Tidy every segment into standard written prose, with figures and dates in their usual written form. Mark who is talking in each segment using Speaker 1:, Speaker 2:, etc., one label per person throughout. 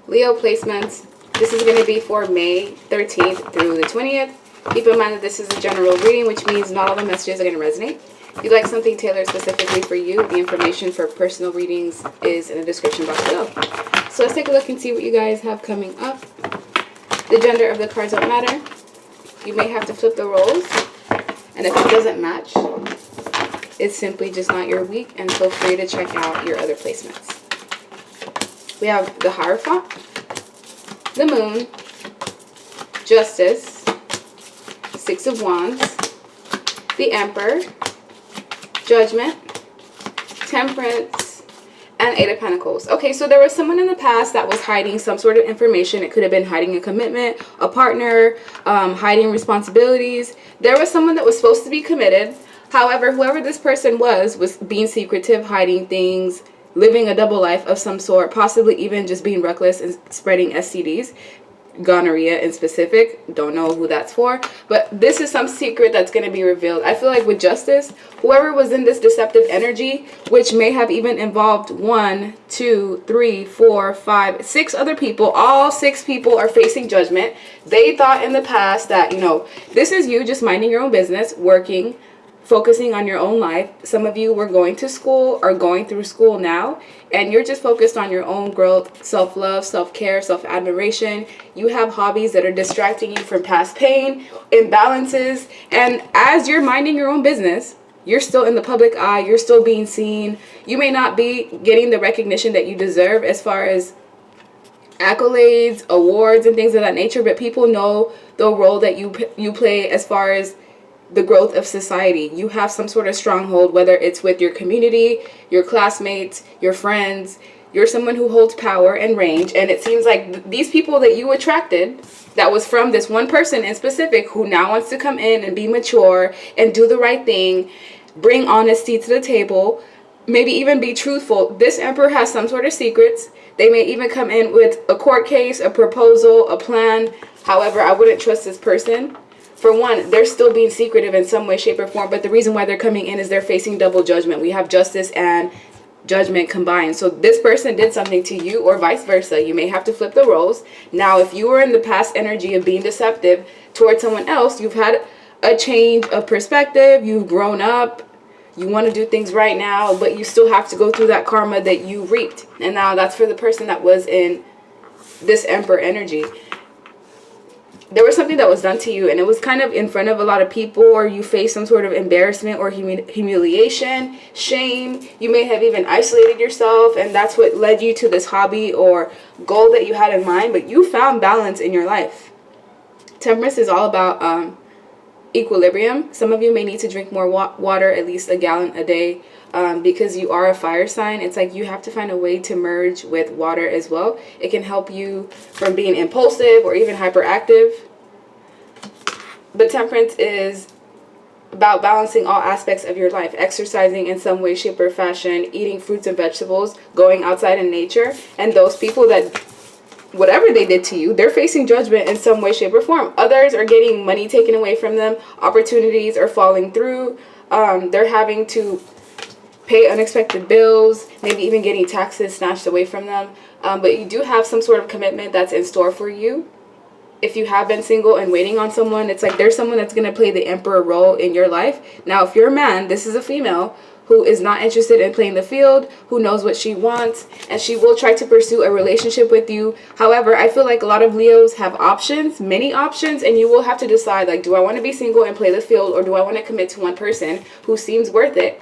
Speaker 1: Leo placements. This is going to be for May 13th through the 20th. Keep in mind that this is a general reading, which means not all the messages are going to resonate. If you'd like something tailored specifically for you, the information for personal readings is in the description box below. So let's take a look and see what you guys have coming up. The gender of the cards don't matter. You may have to flip the roles. And if it doesn't match, it's simply just not your week, and feel free to check out your other placements. We have the Hierophant, the Moon, Justice, Six of Wands, the Emperor, Judgment, Temperance, and Eight of Pentacles. Okay, so there was someone in the past that was hiding some sort of information. It could have been hiding a commitment, a partner, hiding responsibilities. There was someone that was supposed to be committed. However, whoever this person was being secretive, hiding things, living a double life of some sort, possibly even just being reckless and spreading STDs, gonorrhea in specific. Don't know who that's for, but this is some secret that's going to be revealed. I feel like with Justice, whoever was in this deceptive energy, which may have even involved 1, 2, 3, 4, 5, 6 other people, all 6 people are facing judgment. They thought in the past that, you know, this is you just minding your own business, working, focusing on your own life. Some of you were going to school or going through school now, and you're just focused on your own growth, self-love, self-care, self-admiration. You have hobbies that are distracting you from past pain, imbalances, and as you're minding your own business, you're still in the public eye, you're still being seen. You may not be getting the recognition that you deserve as far as accolades, awards, and things of that nature, but people know the role that you play as far as the growth of society. You have some sort of stronghold, whether it's with your community, your classmates, your friends. You're someone who holds power and range, and it seems like these people that you attracted, that was from this one person in specific who now wants to come in and be mature and do the right thing, bring honesty to the table, maybe even be truthful. This Emperor has some sort of secrets. They may even come in with a court case, a proposal, a plan. However, I wouldn't trust this person. For one, they're still being secretive in some way, shape, or form, but the reason why they're coming in is they're facing double judgment. We have Justice and Judgment combined. So this person did something to you, or vice versa. You may have to flip the roles. Now, if you were in the past energy of being deceptive towards someone else, you've had a change of perspective, you've grown up, you want to do things right now, but you still have to go through that karma that you reaped. And now that's for the person that was in this Emperor energy. There was something that was done to you, and it was kind of in front of a lot of people, or you faced some sort of embarrassment or humiliation, shame. You may have even isolated yourself, and that's what led you to this hobby or goal that you had in mind, but you found balance in your life. Temperance is all about equilibrium. Some of you may need to drink more water, at least a gallon a day, because you are a fire sign. It's like you have to find a way to merge with water as well. It can help you from being impulsive or even hyperactive. But temperance is about balancing all aspects of your life, exercising in some way, shape, or fashion, eating fruits and vegetables, going outside in nature. And those people that, whatever they did to you, they're facing judgment in some way, shape, or form. Others are getting money taken away from them. Opportunities are falling through. They're having to pay unexpected bills, maybe even getting taxes snatched away from them. But you do have some sort of commitment that's in store for you. If you have been single and waiting on someone, it's like there's someone that's going to play the Emperor role in your life. Now, if you're a man, this is a female who is not interested in playing the field, who knows what she wants, and she will try to pursue a relationship with you. However, I feel like a lot of Leos have options, many options, and you will have to decide, like, do I want to be single and play the field, or do I want to commit to one person who seems worth it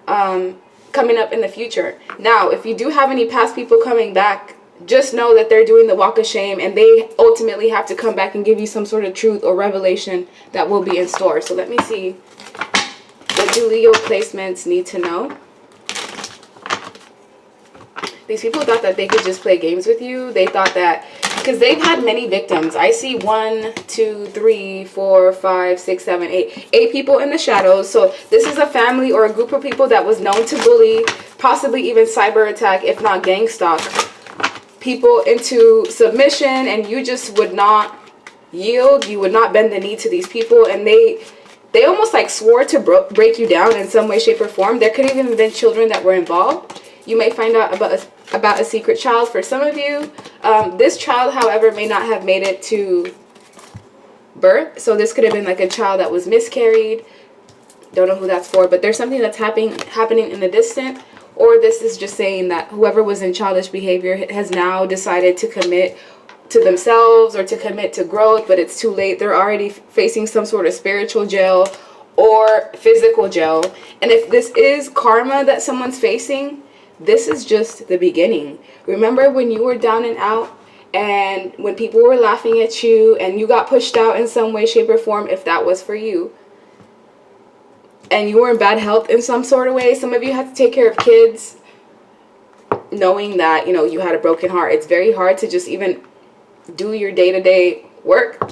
Speaker 1: coming up in the future? Now, if you do have any past people coming back, just know that they're doing the walk of shame, and they ultimately have to come back and give you some sort of truth or revelation that will be in store. So let me see. What do Leo placements need to know? These people thought that they could just play games with you. They thought that, because they've had many victims. I see 1, 2, 3, 4, 5, 6, 7, 8. 8 people in the shadows. So this is a family or a group of people that was known to bully, possibly even cyber attack, if not gang stalk people into submission, and you just would not yield. You would not bend the knee to these people, and they almost like swore to break you down in some way, shape, or form. There could even have been children that were involved. You may find out about about a secret child for some of you. This child, however, may not have made it to birth. So this could have been like a child that was miscarried. Don't know who that's for, but there's something that's happening in the distant. Or this is just saying that whoever was in childish behavior has now decided to commit to themselves or to commit to growth, but it's too late. They're already facing some sort of spiritual jail or physical jail. And if this is karma that someone's facing, this is just the beginning. Remember when you were down and out, and when people were laughing at you and you got pushed out in some way, shape, or form, if that was for you, and you were in bad health in some sort of way, some of you had to take care of kids, knowing that, you know, you had a broken heart. It's very hard to just even do your day-to-day work,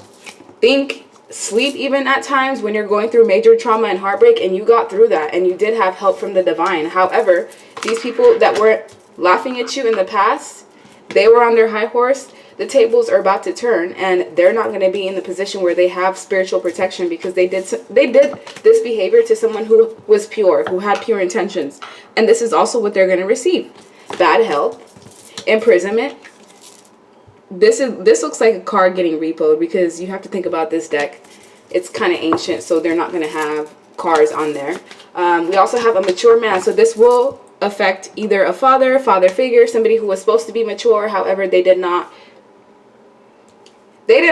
Speaker 1: think, sleep even at times when you're going through major trauma and heartbreak, and you got through that, and you did have help from the divine. However, these people that were laughing at you in the past, they were on their high horse. The tables are about to turn, and they're not going to be in the position where they have spiritual protection, because they did this behavior to someone who was pure, who had pure intentions. And this is also what they're going to receive: bad health, imprisonment. This looks like a card getting repoed, because you have to think about this deck. It's kind of ancient, so they're not going to have cards on there. We also have a mature man, so this will affect either a father figure, somebody who was supposed to be mature, however they didn't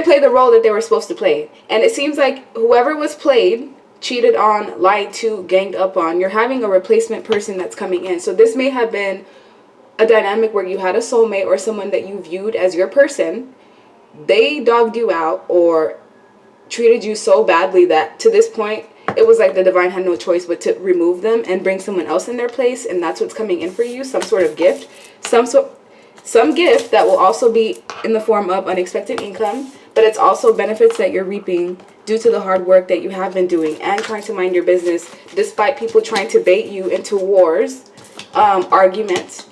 Speaker 1: play the role that they were supposed to play. And it seems like whoever was played, cheated on, lied to, ganged up on, you're having a replacement person that's coming in. So this may have been a dynamic where you had a soulmate or someone that you viewed as your person. They dogged you out or treated you so badly that to this point it was like the divine had no choice but to remove them and bring someone else in their place. And that's what's coming in for you: some sort of gift, some gift that will also be in the form of unexpected income, but it's also benefits that you're reaping due to the hard work that you have been doing and trying to mind your business despite people trying to bait you into wars, arguments.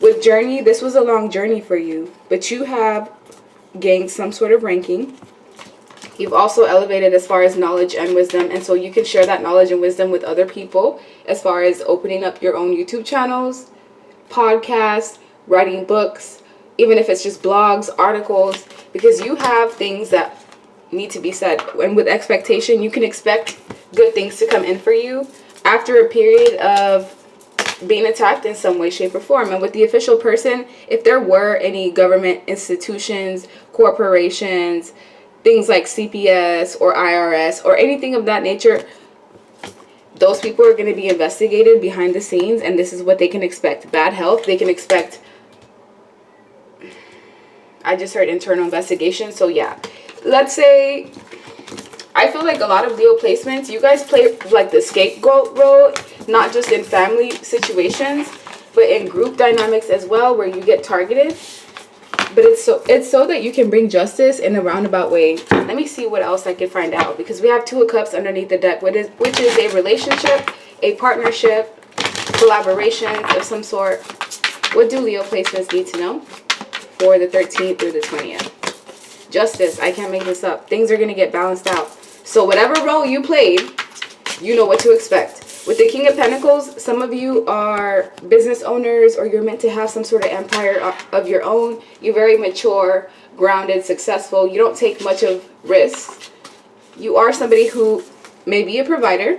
Speaker 1: With journey, this was a long journey for you, but you have gained some sort of ranking. You've also elevated as far as knowledge and wisdom, and so you can share that knowledge and wisdom with other people as far as opening up your own YouTube channels, podcasts, writing books, even if it's just blogs, articles, because you have things that need to be said. And with expectation, you can expect good things to come in for you after a period of being attacked in some way, shape, or form. And with the official person, if there were any government institutions, corporations, things like CPS or IRS or anything of that nature, those people are going to be investigated behind the scenes, and this is what they can expect. Bad health, they can expect, I just heard internal investigation. So yeah, let's say, I feel like a lot of Leo placements, you guys play like the scapegoat role, not just in family situations, but in group dynamics as well, where you get targeted. But it's so that you can bring justice in a roundabout way. Let me see what else I can find out, because we have Two of Cups underneath the deck, which is a relationship, a partnership, collaborations of some sort. What do Leo placements need to know for the 13th through the 20th? Justice. I can't make this up. Things are going to get balanced out. So whatever role you played, you know what to expect. With the King of Pentacles, some of you are business owners, or you're meant to have some sort of empire of your own. You're very mature, grounded, successful. You don't take much of risks. You are somebody who may be a provider,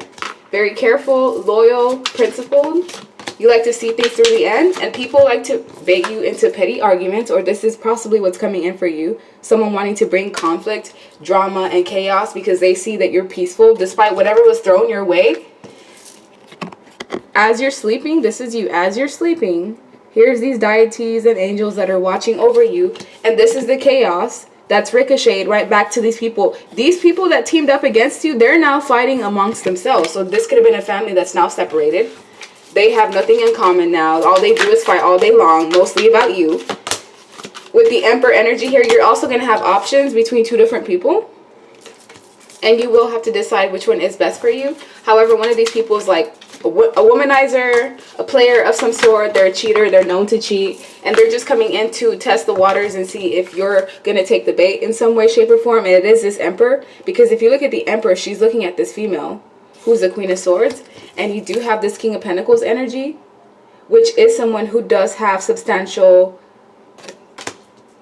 Speaker 1: very careful, loyal, principled. You like to see things through the end, and people like to bait you into petty arguments, or this is possibly what's coming in for you. Someone wanting to bring conflict, drama, and chaos because they see that you're peaceful despite whatever was thrown your way. As you're sleeping, this is you. As you're sleeping, here's these deities and angels that are watching over you, and this is the chaos that's ricocheted right back to these people. These people that teamed up against you, they're now fighting amongst themselves. So this could have been a family that's now separated. They have nothing in common now. All they do is fight all day long, mostly about you. With the Emperor energy here, you're also going to have options between two different people, and you will have to decide which one is best for you. However, one of these people is like a womanizer, a player of some sort. They're a cheater. They're known to cheat, and they're just coming in to test the waters and see if you're going to take the bait in some way, shape, or form. And it is this Emperor, because if you look at the Emperor, she's looking at this female who's the Queen of Swords, and you do have this King of Pentacles energy, which is someone who does have substantial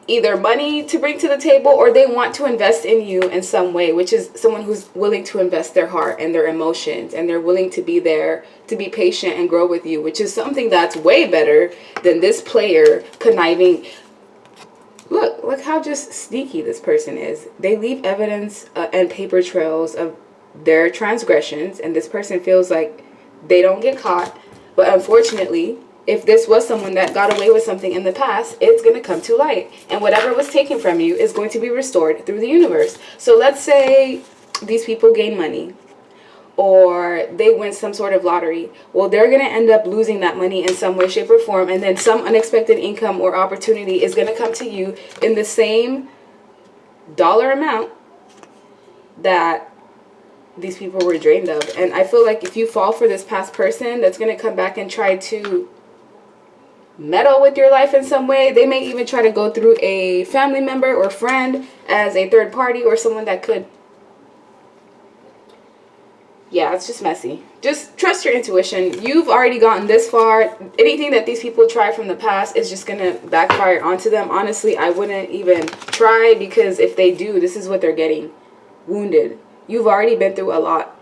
Speaker 1: either money to bring to the table, or they want to invest in you in some way, which is someone who's willing to invest their heart and their emotions, and they're willing to be there to be patient and grow with you, which is something that's way better than this player conniving. Look how just sneaky this person is. They leave evidence and paper trails of their transgressions, and this person feels like they don't get caught. But unfortunately, if this was someone that got away with something in the past, it's going to come to light. And whatever was taken from you is going to be restored through the universe. So let's say these people gain money, or they win some sort of lottery. Well, they're going to end up losing that money in some way, shape, or form. And then some unexpected income or opportunity is going to come to you in the same dollar amount that these people were drained of. And I feel like if you fall for this past person that's going to come back and try to meddle with your life in some way, they may even try to go through a family member or friend as a third party, or someone that could, yeah, it's just messy. Just trust your intuition. You've already gotten this far. Anything that these people try from the past is just gonna backfire onto them. Honestly, I wouldn't even try, because if they do, this is what they're getting. Wounded. You've already been through a lot.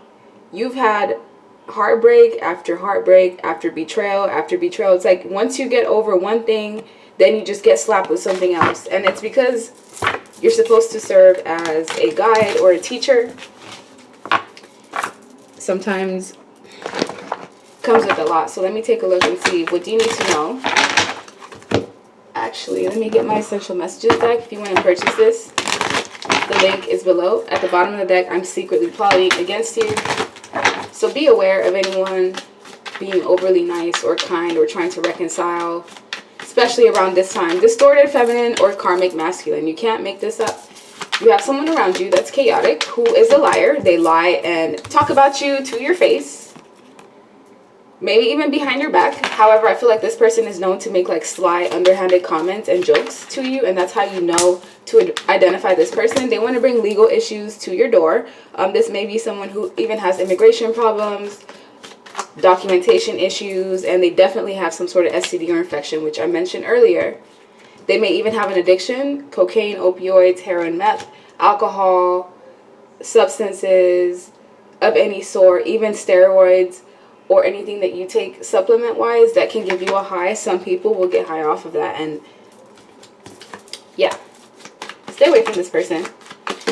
Speaker 1: You've had heartbreak after heartbreak after betrayal after betrayal. It's like once you get over one thing, then you just get slapped with something else. And it's because you're supposed to serve as a guide or a teacher. Sometimes comes with a lot. So let me take a look and see, what do you need to know? Actually, let me get my essential messages deck if you want to purchase this. The link is below. At the bottom of the deck, I'm secretly plotting against you. So be aware of anyone being overly nice or kind or trying to reconcile, especially around this time. Distorted feminine or karmic masculine. You can't make this up. You have someone around you that's chaotic, who is a liar. They lie and talk about you to your face, maybe even behind your back. However, I feel like this person is known to make like sly, underhanded comments and jokes to you, and that's how you know to identify this person. They want to bring legal issues to your door. This may be someone who even has immigration problems, documentation issues, and they definitely have some sort of STD or infection, which I mentioned earlier. They may even have an addiction: cocaine, opioids, heroin, meth, alcohol, substances of any sort, even steroids, or anything that you take supplement-wise that can give you a high. Some people will get high off of that, and yeah. Stay away from this person.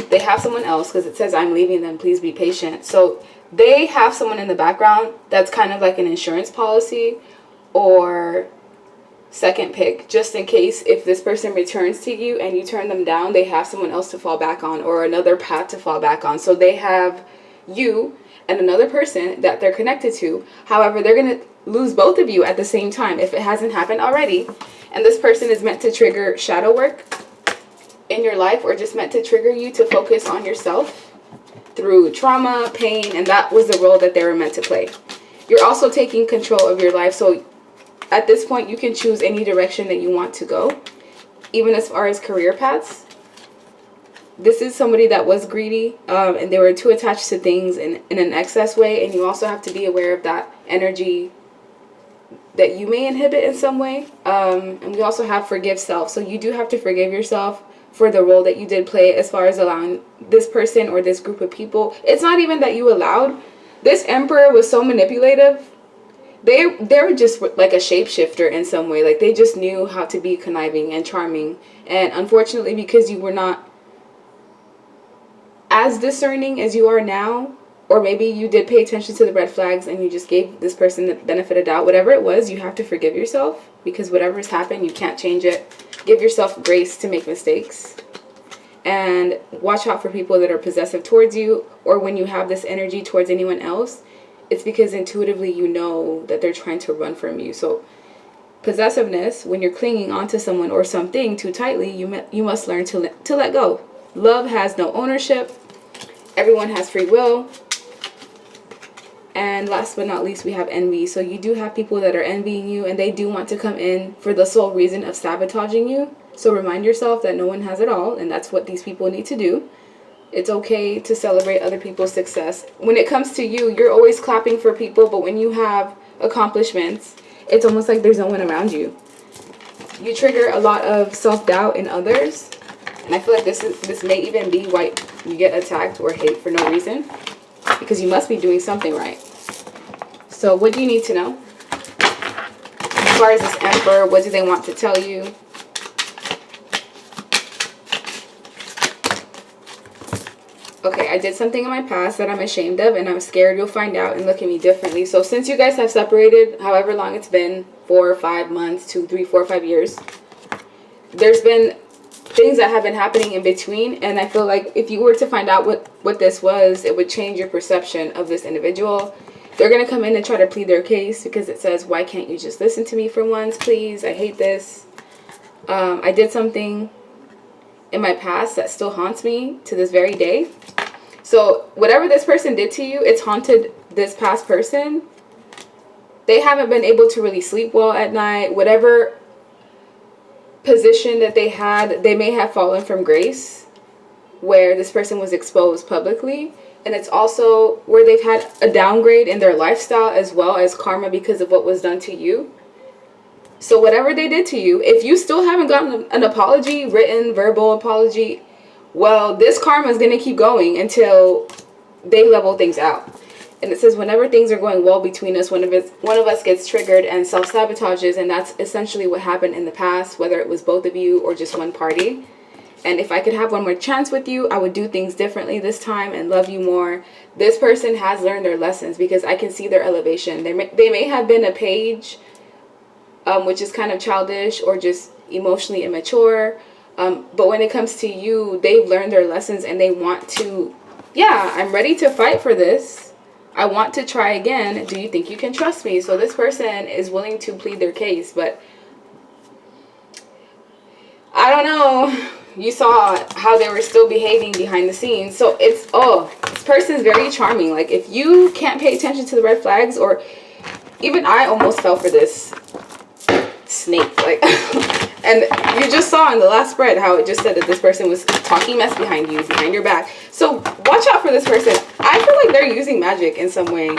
Speaker 1: They have someone else, because it says, I'm leaving them, please be patient. So they have someone in the background that's kind of like an insurance policy or second pick, just in case if this person returns to you and you turn them down, they have someone else to fall back on, or another path to fall back on. So they have you and another person that they're connected to. However, they're going to lose both of you at the same time if it hasn't happened already. And this person is meant to trigger shadow work in your life, or just meant to trigger you to focus on yourself through trauma, pain, and that was the role that they were meant to play. You're also taking control of your life, so at this point you can choose any direction that you want to go, even as far as career paths. This is somebody that was greedy, and they were too attached to things in an excess way, and you also have to be aware of that energy that you may inhibit in some way. And we also have forgive self, so you do have to forgive yourself for the role that you did play as far as allowing this person or this group of people. It's not even that you allowed. This emperor was so manipulative. They were just like a shapeshifter in some way. Like they just knew how to be conniving and charming. And unfortunately, because you were not as discerning as you are now, or maybe you did pay attention to the red flags and you just gave this person the benefit of doubt, whatever it was, you have to forgive yourself, because whatever's happened, you can't change it. Give yourself grace to make mistakes, and watch out for people that are possessive towards you, or when you have this energy towards anyone else, it's because intuitively you know that they're trying to run from you. So possessiveness, when you're clinging onto someone or something too tightly, you must learn to let go. Love has no ownership. Everyone has free will. And last but not least, we have envy. So you do have people that are envying you, and they do want to come in for the sole reason of sabotaging you. So remind yourself that no one has it all, and that's what these people need to do. It's okay to celebrate other people's success. When it comes to you, you're always clapping for people, but when you have accomplishments, it's almost like there's no one around you. You trigger a lot of self-doubt in others. And I feel like this may even be why you get attacked or hate for no reason. Because you must be doing something right. So what do you need to know? As far as this Emperor, what do they want to tell you? Okay, I did something in my past that I'm ashamed of, and I'm scared you'll find out and look at me differently. So since you guys have separated, however long it's been, 4 or 5 months, 2, 3, 4, 5 years, there's been things that have been happening in between, and I feel like if you were to find out what this was, it would change your perception of this individual. They're going to come in and try to plead their case because it says, why can't you just listen to me for once, please? I hate this. I did something in my past that still haunts me to this very day. So whatever this person did to you, it's haunted this past person. They haven't been able to really sleep well at night. Whatever position that they had, they may have fallen from grace where this person was exposed publicly. And it's also where they've had a downgrade in their lifestyle as well as karma because of what was done to you. So whatever they did to you, if you still haven't gotten an apology, written, verbal apology, well, this karma is going to keep going until they level things out. And it says whenever things are going well between us, one of us gets triggered and self-sabotages, and that's essentially what happened in the past, whether it was both of you or just one party. And if I could have one more chance with you, I would do things differently this time and love you more. This person has learned their lessons because I can see their elevation. They may have been a page, which is kind of childish or just emotionally immature. But when it comes to you, they've learned their lessons and they want to, yeah, I'm ready to fight for this. I want to try again. Do you think you can trust me? So this person is willing to plead their case, but I don't know. You saw how they were still behaving behind the scenes. So it's, oh, this person's very charming. Like if you can't pay attention to the red flags, or even I almost fell for this snake. Like, and you just saw in the last spread how it just said that this person was talking mess behind you, behind your back. So watch out for this person. I feel like they're using magic in some way.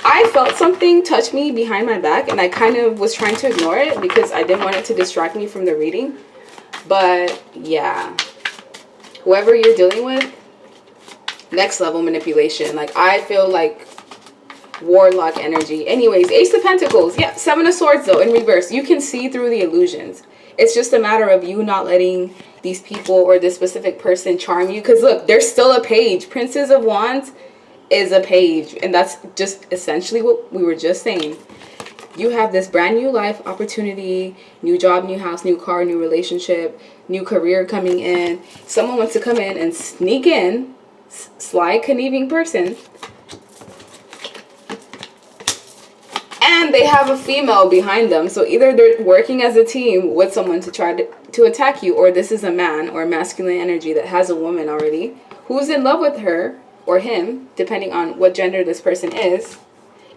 Speaker 1: I felt something touch me behind my back and I kind of was trying to ignore it because I didn't want it to distract me from the reading. But yeah, whoever you're dealing with, next level manipulation. Like I feel like warlock energy. Anyways, Ace of Pentacles. Yeah, Seven of Swords though in reverse. You can see through the illusions. It's just a matter of you not letting these people or this specific person charm you. Because look, there's still a page. Princess of Wands is a page. And that's just essentially what we were just saying. You have this brand new life opportunity, new job, new house, new car, new relationship, new career coming in. Someone wants to come in and sneak in, sly, conniving person. And they have a female behind them. So either they're working as a team with someone to try to attack you, or this is a man or masculine energy that has a woman already who's in love with her or him, depending on what gender this person is.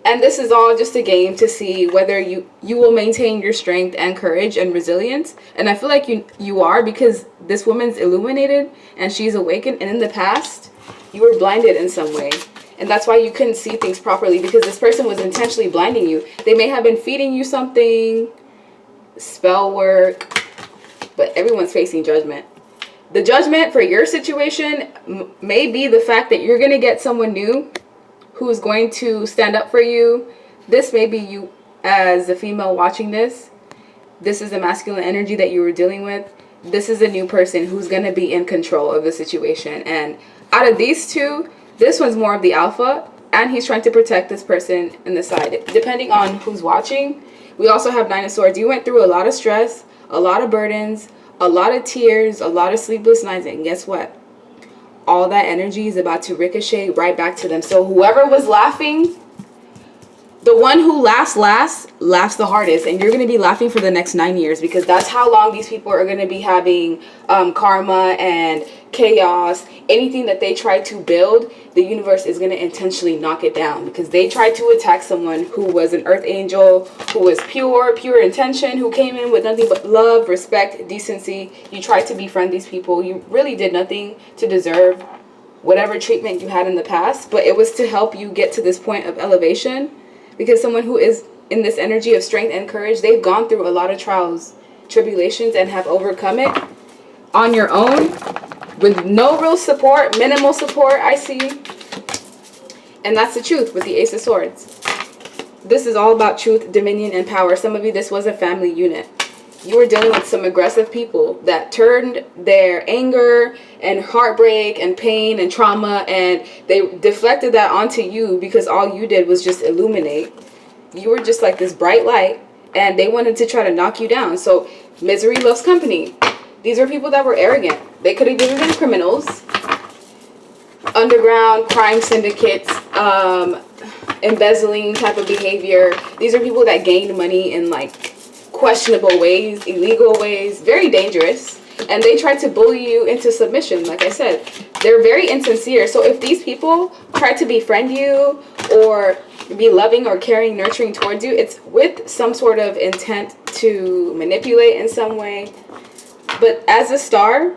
Speaker 1: And this is all just a game to see whether you will maintain your strength and courage and resilience. And I feel like you are, because this woman's illuminated and she's awakened. And in the past, you were blinded in some way. And that's why you couldn't see things properly, because this person was intentionally blinding you. They may have been feeding you something, spell work, but everyone's facing judgment. The judgment for your situation may be the fact that you're going to get someone new who's going to stand up for you. This may be you as a female watching this. This is the masculine energy that you were dealing with. This is a new person who's going to be in control of the situation. And out of these two, this one's more of the alpha, and he's trying to protect this person in the side, depending on who's watching. We also have Nine of Swords. You went through a lot of stress, a lot of burdens, a lot of tears, a lot of sleepless nights, and guess what? All that energy is about to ricochet right back to them. So whoever was laughing, the one who laughs the hardest, and you're going to be laughing for the next 9 years, because that's how long these people are going to be having karma and chaos. Anything that they try to build, the universe is going to intentionally knock it down, because they tried to attack someone who was an earth angel, who was pure intention, who came in with nothing but love, respect, decency. You tried to befriend these people. You really did nothing to deserve whatever treatment you had in the past, but it was to help you get to this point of elevation. Because someone who is in this energy of strength and courage, they've gone through a lot of trials, tribulations, and have overcome it on your own with no real support, minimal support, I see. And that's the truth with the Ace of Swords. This is all about truth, dominion, and power. Some of you, this was a family unit. You were dealing with some aggressive people that turned their anger and heartbreak and pain and trauma, and they deflected that onto you because all you did was just illuminate. You were just like this bright light, and they wanted to try to knock you down. So misery loves company. These are people that were arrogant. They could have even been criminals, underground crime syndicates, embezzling type of behavior. These are people that gained money in like questionable ways, illegal ways, very dangerous, and they try to bully you into submission. Like I said, they're very insincere. So if these people try to befriend you or be loving or caring, nurturing towards you, it's with some sort of intent to manipulate in some way. But as a star,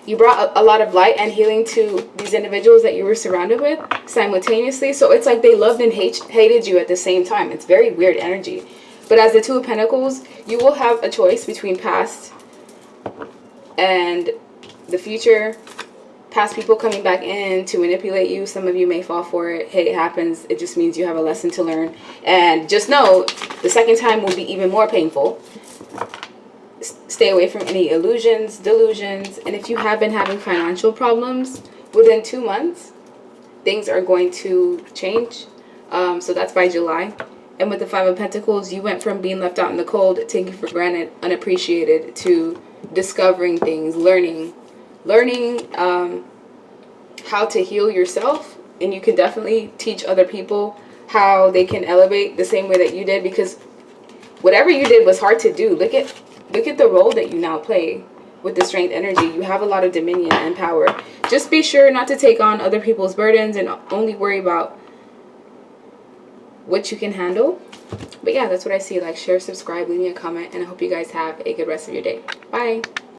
Speaker 1: you brought a lot of light and healing to these individuals that you were surrounded with simultaneously. So it's like they loved and hated you at the same time. It's very weird energy. But as the Two of Pentacles, you will have a choice between past and the future. Past people coming back in to manipulate you. Some of you may fall for it. Hey, it happens. It just means you have a lesson to learn. And just know, the second time will be even more painful. Stay away from any illusions, delusions. And if you have been having financial problems, within 2 months, things are going to change. So that's by July. And with the Five of Pentacles, you went from being left out in the cold, taken for granted, unappreciated, to discovering things, learning how to heal yourself. And you can definitely teach other people how they can elevate the same way that you did, because whatever you did was hard to do. Look at the role that you now play with the strength energy. You have a lot of dominion and power. Just be sure not to take on other people's burdens and only worry about what you can handle. But yeah, that's what I see. Like, share, subscribe, leave me a comment, and I hope you guys have a good rest of your day. Bye.